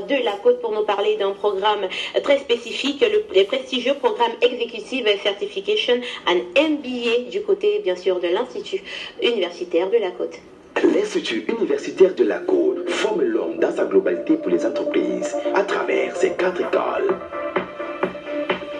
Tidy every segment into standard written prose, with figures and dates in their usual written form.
de la Côte pour nous parler d'un programme très spécifique, le prestigieux programme Executive Certification and MBA du côté bien sûr de l'Institut universitaire de la Côte. L'Institut universitaire de la Côte forme l'homme dans sa globalité pour les entreprises à travers ses 4 écoles.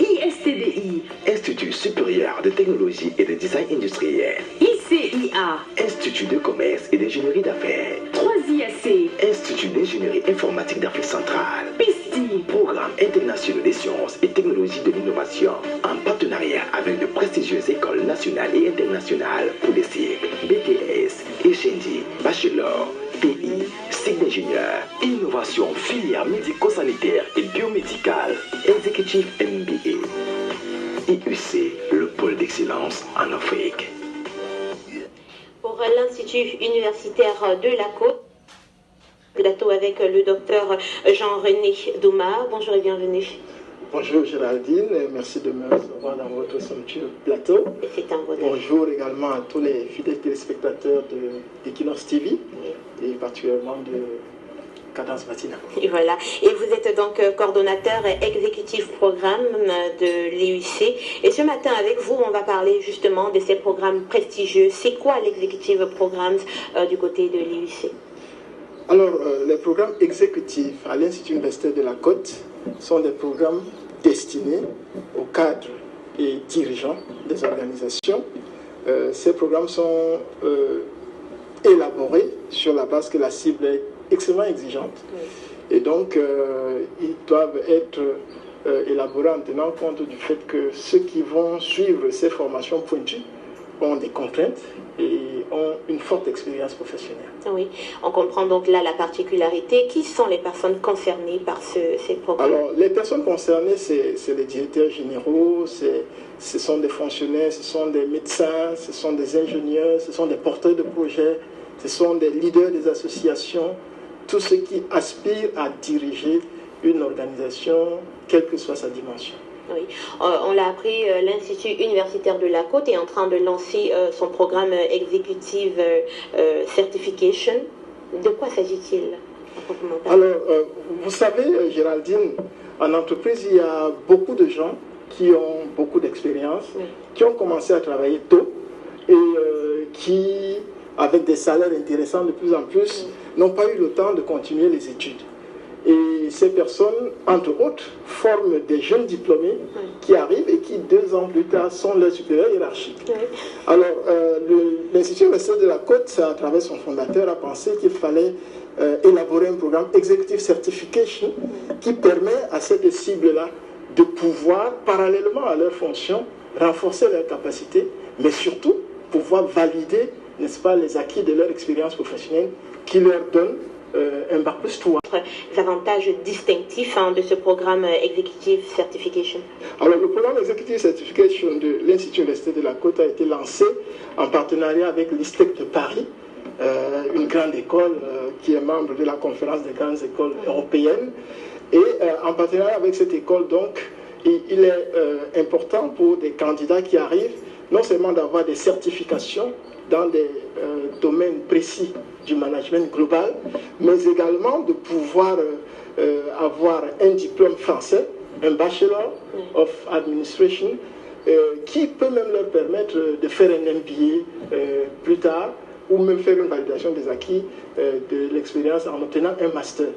ISCDI, Institut supérieur de technologie et de design industriel. ICIA, Institut de commerce et d'ingénierie d'affaires. 3IAC, Institut d'ingénierie informatique d'Afrique centrale. PISTI, Programme international des sciences et technologies de l'innovation, en partenariat avec de prestigieuses écoles nationales et internationales pour des cycles BTS, HND, Bachelor, TI, cycle d'ingénieur, innovation, filière médico-sanitaire et biomédicale, Executive MBA. IUC, le pôle d'excellence en Afrique. Pour l'Institut universitaire de la Côte, plateau avec le docteur Jean-René Douma. Bonjour et bienvenue. Bonjour Géraldine, merci de me recevoir dans votre somptueux plateau. C'est un bonheur. Bonjour également à tous les fidèles téléspectateurs d'Equinox TV et particulièrement de Cadence Matinale. Et voilà. Et vous êtes donc coordonnateur exécutif programme de l'IUC. Et ce matin avec vous, on va parler justement de ces programmes prestigieux. C'est quoi l'exécutif programme du côté de l'IUC? Alors, les programmes exécutifs à l'Institut universitaire de la Côte sont des programmes destinés aux cadres et dirigeants des organisations. Ces programmes sont élaborés sur la base que la cible est extrêmement exigeante. Et donc, ils doivent être élaborés en tenant compte du fait que ceux qui vont suivre ces formations pointues ont des contraintes et ont une forte expérience professionnelle. Oui, on comprend donc là la particularité. Qui sont les personnes concernées par ces programmes? Alors, les personnes concernées, c'est les directeurs généraux, ce sont des fonctionnaires, ce sont des médecins, ce sont des ingénieurs, ce sont des porteurs de projets, ce sont des leaders des associations, tous ceux qui aspirent à diriger une organisation, quelle que soit sa dimension. Oui, on l'a appris, l'Institut universitaire de la Côte est en train de lancer son programme Executive Certification. De quoi s'agit-il? Alors, vous savez, Géraldine, en entreprise, il y a beaucoup de gens qui ont beaucoup d'expérience, qui ont commencé à travailler tôt et qui, avec des salaires intéressants de plus en plus, n'ont pas eu le temps de continuer les études. Et ces personnes, entre autres, forment des jeunes diplômés qui arrivent et qui, 2 ans plus tard, sont leurs supérieurs hiérarchiques. Alors, l'Institut universitaire de la Côte, à travers son fondateur, a pensé qu'il fallait élaborer un programme Executive Certification qui permet à cette cible-là de pouvoir, parallèlement à leurs fonctions, renforcer leurs capacités, mais surtout pouvoir valider, n'est-ce pas, les acquis de leur expérience professionnelle qui leur donne un bac plus 3. Les avantages distinctifs de ce programme Executive Certification. Alors, le programme Executive Certification de l'Institut universitaire de la Côte a été lancé en partenariat avec l'ISTEC de Paris, une grande école qui est membre de la conférence des grandes écoles européennes. Et en partenariat avec cette école, donc, il est important pour des candidats qui arrivent non seulement d'avoir des certifications dans des domaines précis du management global, mais également de pouvoir avoir un diplôme français, un Bachelor of Administration, qui peut même leur permettre de faire un MBA plus tard, ou même faire une validation des acquis de l'expérience en obtenant un master.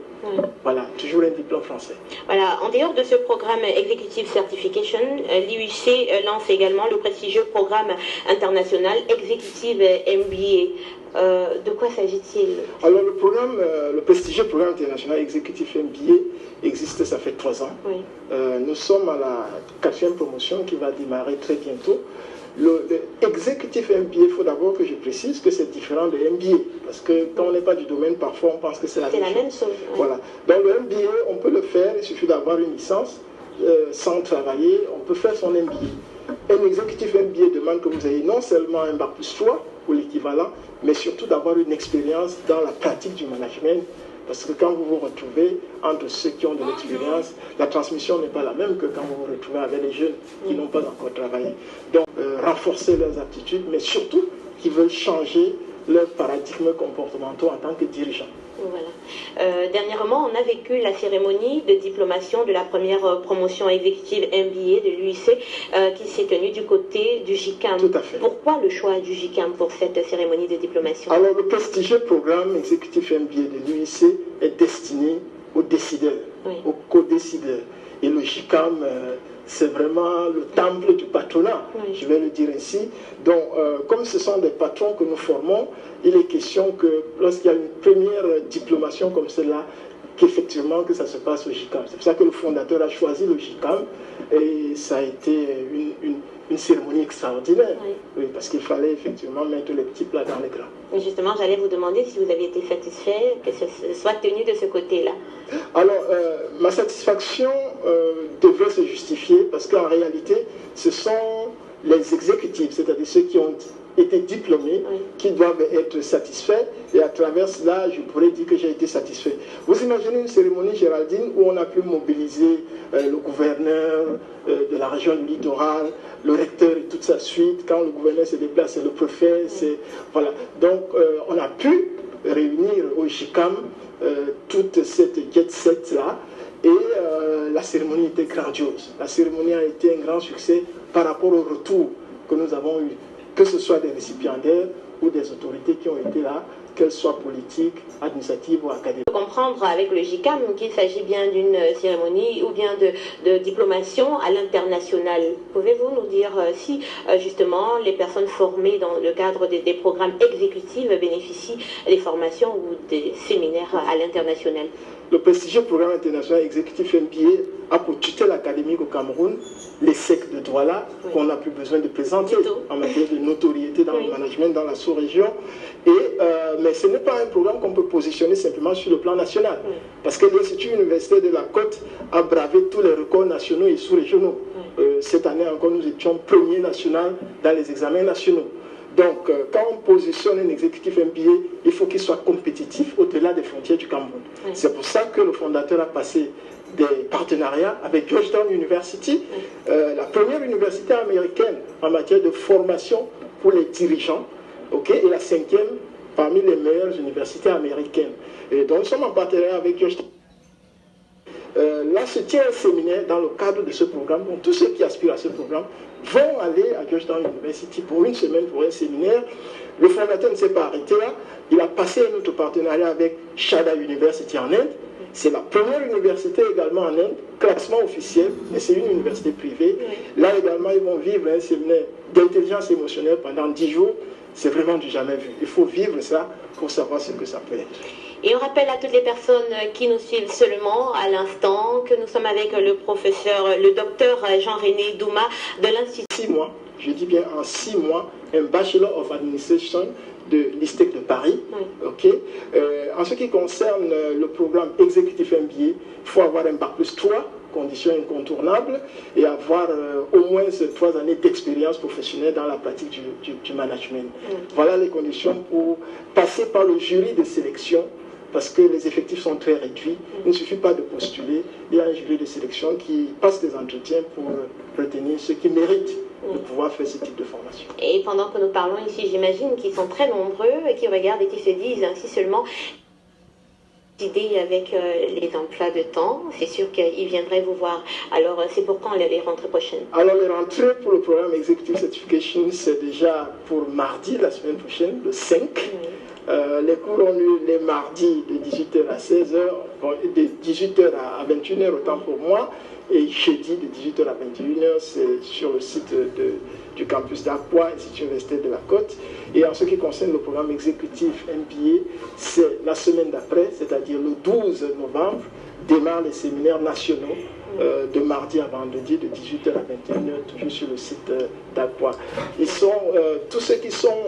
Voilà, toujours un diplôme français. Voilà, en dehors de ce programme Executive Certification, l'IUC lance également le prestigieux programme international Executive MBA. De quoi s'agit-il? Alors le prestigieux programme international Executive MBA existe, ça fait 3 ans. Nous sommes à la 4e promotion qui va démarrer très bientôt. Le Executive MBA, il faut d'abord que je précise que c'est différent de MBA, parce que quand on n'est pas du domaine, parfois on pense que c'est la même chose. Voilà. Donc le MBA, on peut le faire, il suffit d'avoir une licence, sans travailler, on peut faire son MBA. Un Executive MBA demande que vous ayez non seulement un bac plus 3 ou l'équivalent, mais surtout d'avoir une expérience dans la pratique du management. Parce que quand vous vous retrouvez entre ceux qui ont de l'expérience, la transmission n'est pas la même que quand vous vous retrouvez avec les jeunes qui n'ont pas encore travaillé. Donc, renforcer leurs aptitudes, mais surtout qui veulent changer leurs paradigmes comportementaux en tant que dirigeants. Voilà. Dernièrement, on a vécu la cérémonie de diplomation de la première promotion exécutive MBA de l'UIC qui s'est tenue du côté du JICAM. Tout à fait. Pourquoi le choix du JICAM pour cette cérémonie de diplomation? Alors, le prestigieux programme exécutif MBA de l'UIC est destiné aux décideurs, aux co-décideurs. Et le JICAM, c'est vraiment le temple du patronat, je vais le dire ainsi. Donc, comme ce sont des patrons que nous formons, il est question que lorsqu'il y a une première diplomation comme celle-là, qu'effectivement que ça se passe au JICAM. C'est pour ça que le fondateur a choisi le JICAM et ça a été une cérémonie extraordinaire, parce qu'il fallait effectivement mettre les petits plats dans les grands. Et justement, j'allais vous demander si vous aviez été satisfait que ce soit tenu de ce côté-là. Alors, ma satisfaction devrait se justifier parce qu'en réalité, ce sont les exécutifs, c'est-à-dire ceux qui ont été diplômés, qui doivent être satisfaits, et à travers cela, je pourrais dire que j'ai été satisfait. Vous imaginez une cérémonie, Géraldine, où on a pu mobiliser le gouverneur de la région du littoral, le recteur et toute sa suite. Quand le gouverneur se déplace, c'est le préfet, voilà. Donc, on a pu réunir au JICAM toute cette jet set-là, et la cérémonie était grandiose. La cérémonie a été un grand succès par rapport au retour que nous avons eu, que ce soit des récipiendaires ou des autorités qui ont été là, qu'elles soient politiques, administratives ou académiques. On peut comprendre avec le JICAM qu'il s'agit bien d'une cérémonie ou bien de diplomation à l'international. Pouvez-vous nous dire si justement les personnes formées dans le cadre des programmes exécutifs bénéficient des formations ou des séminaires à l'international? Le prestigieux programme international exécutif MBA a pour tutelle académique au Cameroun l'ESSEC de Douala, qu'on n'a plus besoin de présenter en matière de notoriété dans le management dans la sous-région. Mais ce n'est pas un programme qu'on peut positionner simplement sur le plan national, parce que l'Institut universitaire de la Côte a bravé tous les records nationaux et sous-régionaux. Cette année encore, nous étions premier national dans les examens nationaux. Donc, quand on positionne un exécutif MBA, il faut qu'il soit compétitif au-delà des frontières du Cameroun. C'est pour ça que le fondateur a passé des partenariats avec Georgetown University, la première université américaine en matière de formation pour les dirigeants, et la 5e parmi les meilleures universités américaines. Et donc, nous sommes en partenariat avec Georgetown. Là se tient un séminaire dans le cadre de ce programme. Donc, tous ceux qui aspirent à ce programme vont aller à Georgetown University pour une semaine pour un séminaire. Le fondateur ne s'est pas arrêté là. Il a passé un autre partenariat avec Shada University en Inde. C'est la première université également en Inde, classement officiel, mais c'est une université privée. Là également, ils vont vivre un séminaire d'intelligence émotionnelle pendant 10 jours. C'est vraiment du jamais vu. Il faut vivre ça pour savoir ce que ça peut être. Et on rappelle à toutes les personnes qui nous suivent seulement à l'instant que nous sommes avec le docteur Jean-René Douma de l'Institut. 6 mois, je dis bien en 6 mois, un Bachelor of Administration de l'ISTEC de Paris. En ce qui concerne le programme exécutif MBA, il faut avoir un Bac+3, condition incontournable, et avoir au moins 3 années d'expérience professionnelle dans la pratique du management. Voilà les conditions pour passer par le jury de sélection, parce que les effectifs sont très réduits. Il ne suffit pas de postuler, il y a un jury de sélection qui passe des entretiens pour retenir ceux qui méritent de pouvoir faire ce type de formation. Et pendant que nous parlons ici, j'imagine qu'ils sont très nombreux et qui regardent et qui se disent ainsi seulement idée avec les emplois de temps, c'est sûr qu'ils viendraient vous voir. Alors, c'est pour quand les rentrées prochaines? Alors, les rentrées pour le programme Executive Certification, c'est déjà pour mardi, la semaine prochaine, le 5. Les cours ont lieu les mardis de 18h à 16h, de 18h à 21h autant pour moi, et jeudi de 18h à 21h, c'est sur le site du campus d'Aqua, Institut universitaire de la Côte. Et en ce qui concerne le programme exécutif MBA, c'est la semaine d'après, c'est-à-dire le 12 novembre, démarrent les séminaires nationaux de mardi à vendredi de 18h à 21h, toujours sur le site d'Aqua. Ils sont, tous ceux qui sont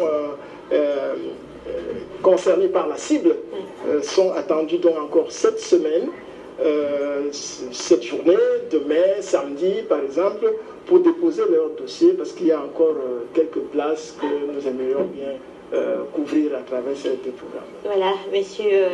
concernés par la cible sont attendus donc encore cette semaine, cette journée, demain, samedi par exemple, pour déposer leur dossier, parce qu'il y a encore quelques places que nous aimerions bien couvrir à travers ce programme. Voilà, monsieur.